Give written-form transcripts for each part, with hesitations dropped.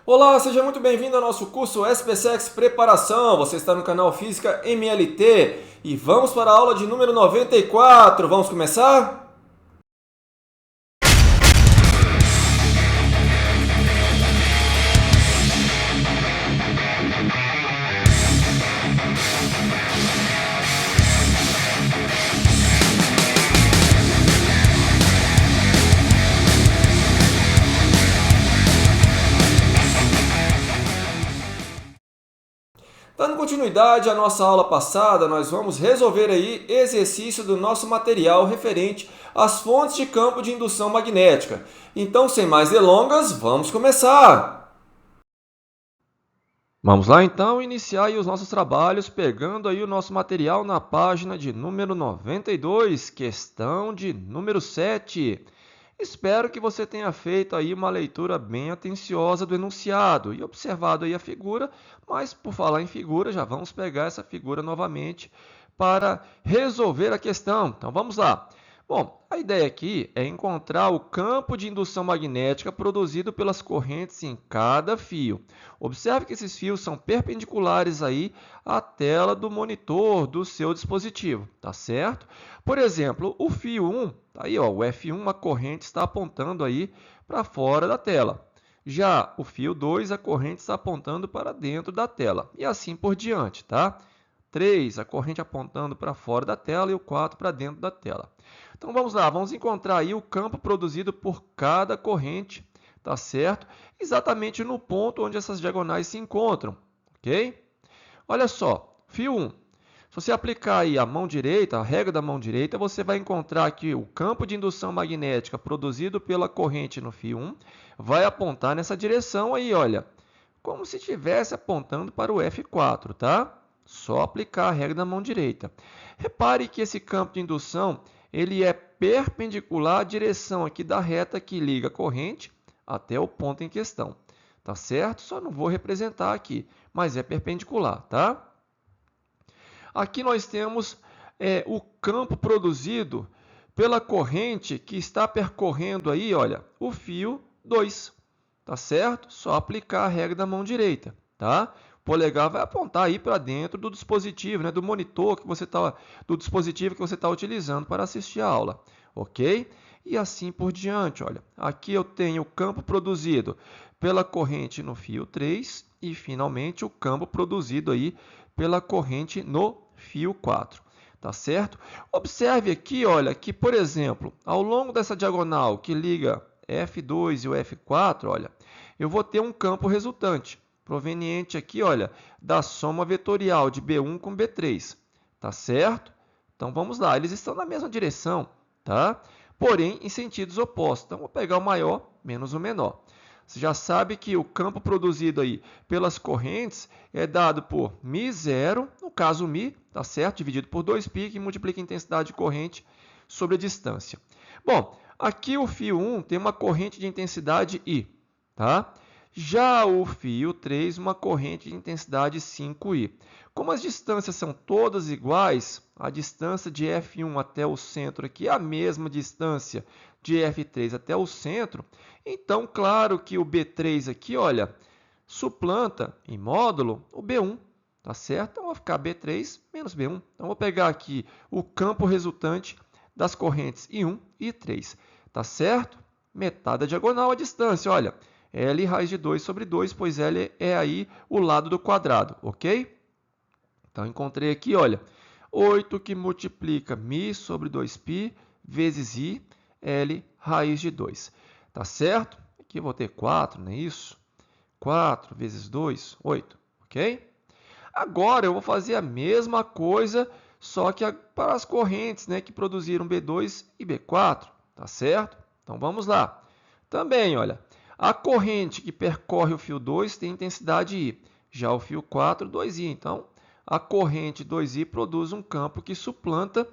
Olá, seja muito bem-vindo ao nosso curso SPSEX Preparação. Você está no canal Física MLT e vamos para a aula de número 94. Vamos começar? Dando continuidade à nossa aula passada, nós vamos resolver aí exercício do nosso material referente às fontes de campo de indução magnética. Então, sem mais delongas, vamos começar! Vamos lá então iniciar aí os nossos trabalhos pegando aí o nosso material na página de número 92, questão de número 7. Espero que você tenha feito aí uma leitura bem atenciosa do enunciado e observado aí a figura, mas por falar em figura, já vamos pegar essa figura novamente para resolver a questão. Então vamos lá. Bom, a ideia aqui é encontrar o campo de indução magnética produzido pelas correntes em cada fio. Observe que esses fios são perpendiculares aí à tela do monitor do seu dispositivo, tá certo? Por exemplo, o fio 1, tá aí, ó, o F1, a corrente está apontando aí para fora da tela. Já o fio 2, a corrente está apontando para dentro da tela. E assim por diante, tá? 3, a corrente apontando para fora da tela e o 4 para dentro da tela. Então vamos lá, vamos encontrar aí o campo produzido por cada corrente, tá certo? Exatamente no ponto onde essas diagonais se encontram, ok? Olha só, fio 1. Se você aplicar aí a mão direita, a regra da mão direita, você vai encontrar que o campo de indução magnética produzido pela corrente no fio 1 vai apontar nessa direção aí, olha, como se estivesse apontando para o F4, tá? Só aplicar a regra da mão direita. Repare que esse campo de indução ele é perpendicular à direção aqui da reta que liga a corrente até o ponto em questão. Tá certo? Só não vou representar aqui, mas é perpendicular, tá? Aqui nós temos o campo produzido pela corrente que está percorrendo aí, olha, o fio 2. Tá certo? Só aplicar a regra da mão direita, tá? O polegar vai apontar aí para dentro do dispositivo, né, do monitor que você tá, do dispositivo que você está utilizando para assistir a aula, ok? E assim por diante, olha. Aqui eu tenho o campo produzido pela corrente no fio 3 e, finalmente, o campo produzido aí pela corrente no fio 4. Tá certo? Observe aqui, olha, que, por exemplo, ao longo dessa diagonal que liga F2 e o F4, olha, eu vou ter um campo resultante, proveniente aqui, olha, da soma vetorial de B1 com B3, tá certo? Então, vamos lá, eles estão na mesma direção, tá? Porém, em sentidos opostos. Então, vou pegar o maior menos o menor. Você já sabe que o campo produzido aí pelas correntes é dado por μ0, no caso μ, tá certo? Dividido por 2π, que multiplica a intensidade de corrente sobre a distância. Bom, aqui o fio 1 tem uma corrente de intensidade I, tá? Já o fio 3, uma corrente de intensidade 5I. Como as distâncias são todas iguais, a distância de F1 até o centro aqui é a mesma distância de F3 até o centro, então, claro que o B3 aqui, olha, suplanta em módulo o B1, tá certo? Então, vai ficar B3 menos B1. Então, vou pegar aqui o campo resultante das correntes I1 e I3, tá certo? Metade da diagonal a distância, olha, L raiz de 2 sobre 2, pois L é aí o lado do quadrado, ok? Então, encontrei aqui, olha, 8 que multiplica μ sobre 2π vezes I, L raiz de 2. Tá certo? Aqui eu vou ter 4, não é isso? 4 vezes 2, 8, ok? Agora eu vou fazer a mesma coisa, só que para as correntes, né, que produziram B2 e B4, tá certo? Então vamos lá. Também, olha, a corrente que percorre o fio 2 tem intensidade I, já o fio 4, 2I. Então, a corrente 2I produz um campo que suplanta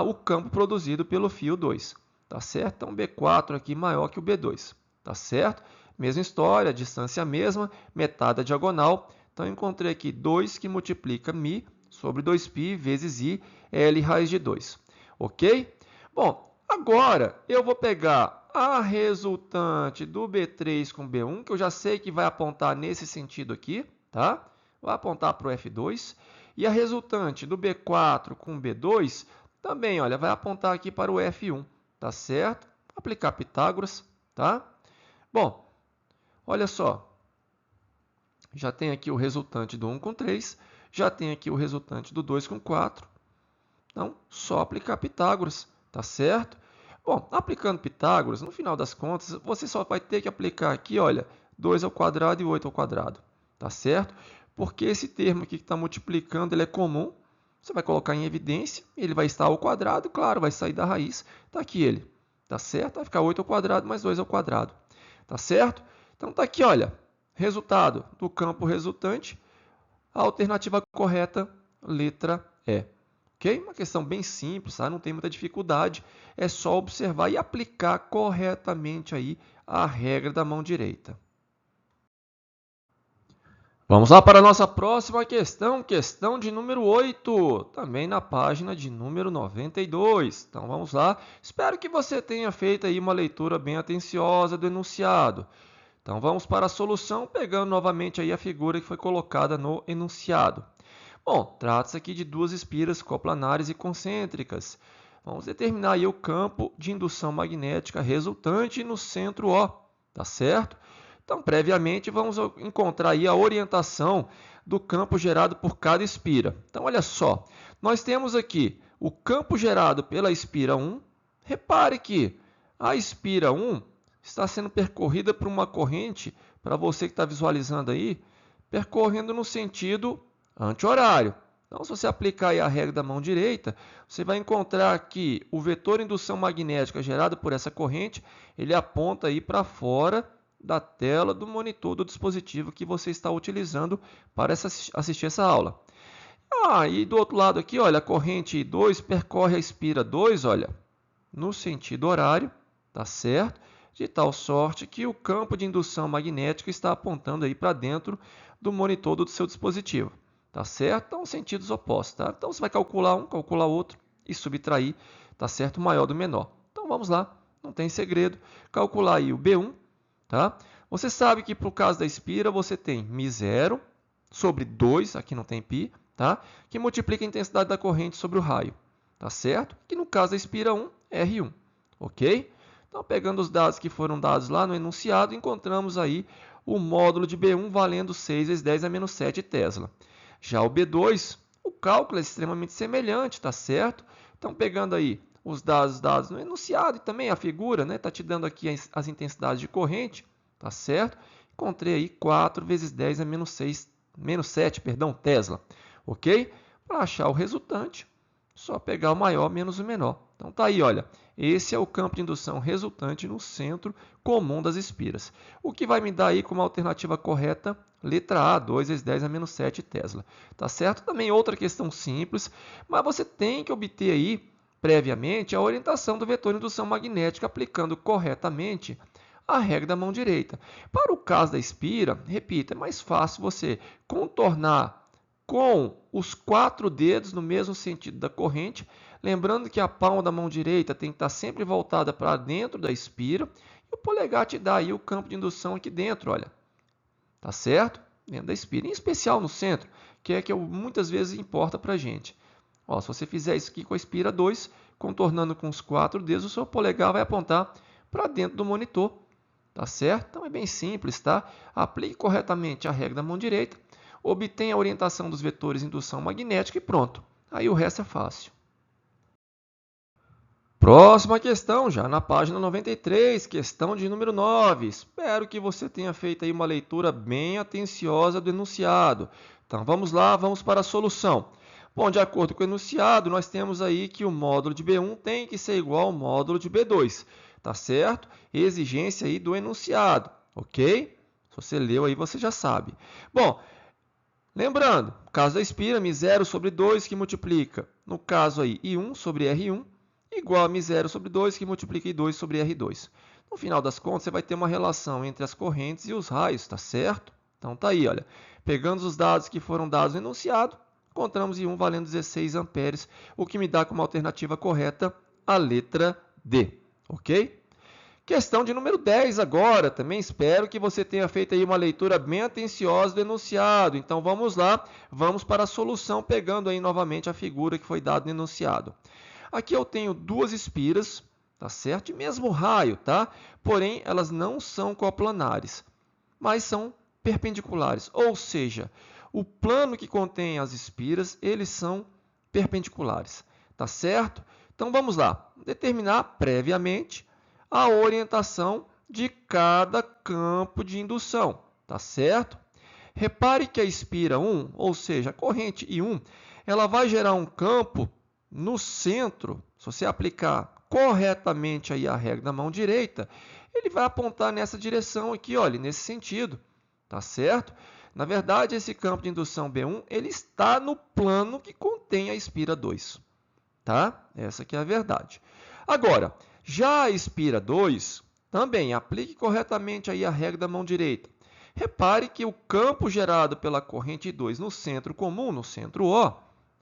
o campo produzido pelo fio 2. Tá certo? Então, B4 aqui maior que o B2. Tá certo? Mesma história, distância mesma, metade da diagonal. Então, eu encontrei aqui 2 que multiplica μ sobre 2π vezes I, L raiz de 2. Ok? Bom, agora eu vou pegar a resultante do B3 com B1, que eu já sei que vai apontar nesse sentido aqui, tá? Vai apontar para o F2. E a resultante do B4 com B2 também, olha, vai apontar aqui para o F1, tá certo? Aplicar Pitágoras, tá? Bom, olha só. Já tem aqui o resultante do 1 com 3, já tem aqui o resultante do 2 com 4. Então, só aplicar Pitágoras, tá certo? Bom, aplicando Pitágoras, no final das contas, você só vai ter que aplicar aqui, olha, 2 ao quadrado e 8 ao quadrado, tá certo? Porque esse termo aqui que está multiplicando, ele é comum, você vai colocar em evidência, ele vai estar ao quadrado, claro, vai sair da raiz, está aqui ele, tá certo? Vai ficar 8 ao quadrado mais 2 ao quadrado, tá certo? Então, está aqui, olha, resultado do campo resultante, a alternativa correta, letra E. Ok? Uma questão bem simples, tá? Não tem muita dificuldade, é só observar e aplicar corretamente aí a regra da mão direita. Vamos lá para a nossa próxima questão, questão de número 8, também na página de número 92. Então vamos lá, espero que você tenha feito aí uma leitura bem atenciosa do enunciado. Então vamos para a solução, pegando novamente aí a figura que foi colocada no enunciado. Bom, trata-se aqui de duas espiras coplanares e concêntricas. Vamos determinar aí o campo de indução magnética resultante no centro O, tá certo? Então, previamente, vamos encontrar aí a orientação do campo gerado por cada espira. Então, olha só, nós temos aqui o campo gerado pela espira 1. Repare que a espira 1 está sendo percorrida por uma corrente, para você que está visualizando aí, percorrendo no sentido anti-horário. Então, se você aplicar aí a regra da mão direita, você vai encontrar que o vetor indução magnética gerado por essa corrente, ele aponta aí para fora da tela do monitor do dispositivo que você está utilizando para assistir essa aula. E do outro lado aqui, olha, a corrente 2 percorre a espira 2, olha, no sentido horário, tá certo? De tal sorte que o campo de indução magnética está apontando aí para dentro do monitor do seu dispositivo, tá certo? Então, sentidos opostos, tá? Então, você vai calcular um, calcular outro e subtrair, tá certo? O maior do menor. Então, vamos lá, não tem segredo. Calcular aí o B1, tá? Você sabe que, para o caso da espira, você tem μ0 sobre 2, aqui não tem π, tá? Que multiplica a intensidade da corrente sobre o raio, tá certo? Que no caso da espira 1, R1, ok? Então, pegando os dados que foram dados lá no enunciado, encontramos aí o módulo de B1 valendo 6 vezes 10 a menos 7 Tesla. Já o B2, o cálculo é extremamente semelhante, tá certo? Então, pegando aí os dados no enunciado e também a figura, né? Está te dando aqui as intensidades de corrente, tá certo? Encontrei aí 4 vezes 10 a menos 7, Tesla, ok? Para achar o resultante, só pegar o maior menos o menor. Então, tá aí, olha, esse é o campo de indução resultante no centro comum das espiras. O que vai me dar aí como alternativa correta? Letra A, 2 vezes 10 a menos 7 Tesla. Tá certo? Também outra questão simples, mas você tem que obter aí, previamente, a orientação do vetor de indução magnética aplicando corretamente a regra da mão direita. Para o caso da espira, repita, é mais fácil você contornar com os 4 dedos no mesmo sentido da corrente, lembrando que a palma da mão direita tem que estar sempre voltada para dentro da espira, e o polegar te dá aí o campo de indução aqui dentro, olha. Tá certo? Dentro da espira, em especial no centro, que é que muitas vezes importa para a gente. Ó, se você fizer isso aqui com a espira 2, contornando com os 4 dedos, o seu polegar vai apontar para dentro do monitor. Tá certo? Então é bem simples, tá? Aplique corretamente a regra da mão direita, obtenha a orientação dos vetores de indução magnética e pronto. Aí o resto é fácil. Próxima questão, já na página 93, questão de número 9. Espero que você tenha feito aí uma leitura bem atenciosa do enunciado. Então vamos lá, vamos para a solução. Bom, de acordo com o enunciado, nós temos aí que o módulo de B1 tem que ser igual ao módulo de B2, tá certo? Exigência aí do enunciado, ok? Se você leu aí, você já sabe. Bom, lembrando, no caso da espira, μ0 sobre 2 que multiplica, no caso aí, I1 sobre R1, igual a μ0 sobre 2 que multiplica I2 sobre R2. No final das contas, você vai ter uma relação entre as correntes e os raios, tá certo? Então tá aí, olha. Pegando os dados que foram dados no enunciado, encontramos I1 valendo 16 amperes, o que me dá como alternativa correta a letra D, ok? Questão de número 10 agora. Também espero que você tenha feito aí uma leitura bem atenciosa do enunciado. Então vamos lá, vamos para a solução, pegando aí novamente a figura que foi dada no enunciado. Aqui eu tenho duas espiras, tá certo? De mesmo raio, tá? Porém, elas não são coplanares, mas são perpendiculares. Ou seja, o plano que contém as espiras, eles são perpendiculares, tá certo? Então vamos lá, determinar previamente a orientação de cada campo de indução, tá certo? Repare que a espira 1, ou seja, a corrente I1, ela vai gerar um campo no centro. Se você aplicar corretamente aí a regra da mão direita, ele vai apontar nessa direção aqui, olha, nesse sentido, tá certo? Na verdade, esse campo de indução B1, ele está no plano que contém a espira 2, tá? Essa aqui é a verdade. Agora, já a espira 2, também aplique corretamente aí a regra da mão direita. Repare que o campo gerado pela corrente 2 no centro comum, no centro O,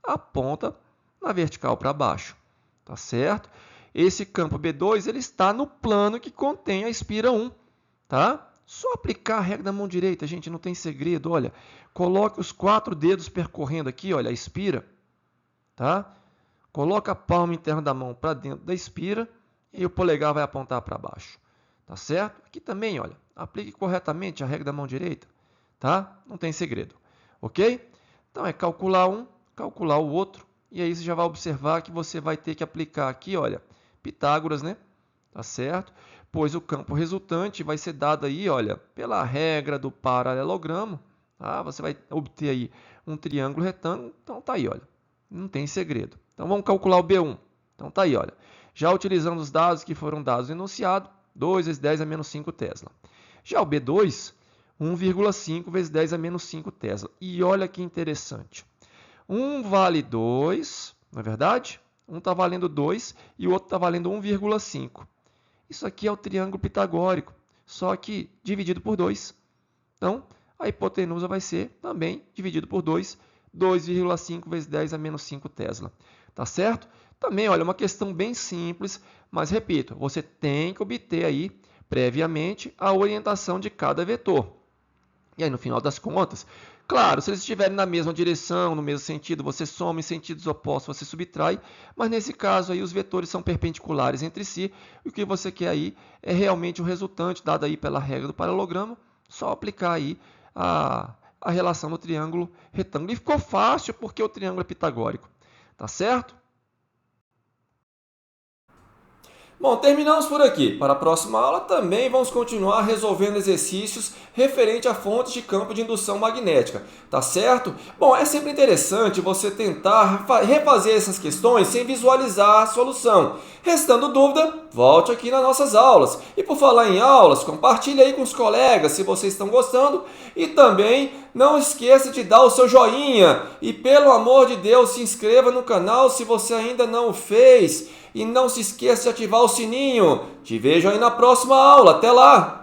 aponta na vertical para baixo, tá certo? Esse campo B2 ele está no plano que contém a espira 1, tá? Só aplicar a regra da mão direita, gente, não tem segredo. Olha, coloque os 4 dedos percorrendo aqui, olha, a espira, tá? Coloca a palma interna da mão para dentro da espira e o polegar vai apontar para baixo, tá certo? Aqui também, olha, aplique corretamente a regra da mão direita, tá? Não tem segredo, ok? Então é calcular um, calcular o outro, e aí você já vai observar que você vai ter que aplicar aqui, olha, Pitágoras, né? Tá certo? Pois o campo resultante vai ser dado aí, olha, pela regra do paralelogramo, tá? Você vai obter aí um triângulo retângulo, então tá aí, olha, não tem segredo. Então vamos calcular o B1. Então tá aí, olha, já utilizando os dados que foram dados no enunciado, 2 vezes 10 a menos 5 Tesla. Já o B2, 1,5 vezes 10 a menos 5 Tesla. E olha que interessante. Um vale 2, não é verdade? Um está valendo 2 e o outro está valendo 1,5. Isso aqui é o triângulo pitagórico, só que dividido por 2. Então, a hipotenusa vai ser também dividido por 2, 2,5 vezes 10 a menos 5 Tesla. Tá certo? Também, olha, uma questão bem simples, mas repito, você tem que obter aí previamente a orientação de cada vetor. E aí, no final das contas, claro, se eles estiverem na mesma direção, no mesmo sentido, você soma, em sentidos opostos você subtrai, mas nesse caso aí os vetores são perpendiculares entre si, e o que você quer aí é realmente o resultante dado aí pela regra do paralelogramo, só aplicar aí a relação do triângulo retângulo. E ficou fácil porque o triângulo é pitagórico, tá certo? Bom, terminamos por aqui. Para a próxima aula também vamos continuar resolvendo exercícios referente a fontes de campo de indução magnética, tá certo? Bom, é sempre interessante você tentar refazer essas questões sem visualizar a solução. Restando dúvida, volte aqui nas nossas aulas. E por falar em aulas, compartilhe aí com os colegas se vocês estão gostando e também não esqueça de dar o seu joinha e, pelo amor de Deus, se inscreva no canal se você ainda não o fez. E não se esqueça de ativar o sininho. Te vejo aí na próxima aula. Até lá!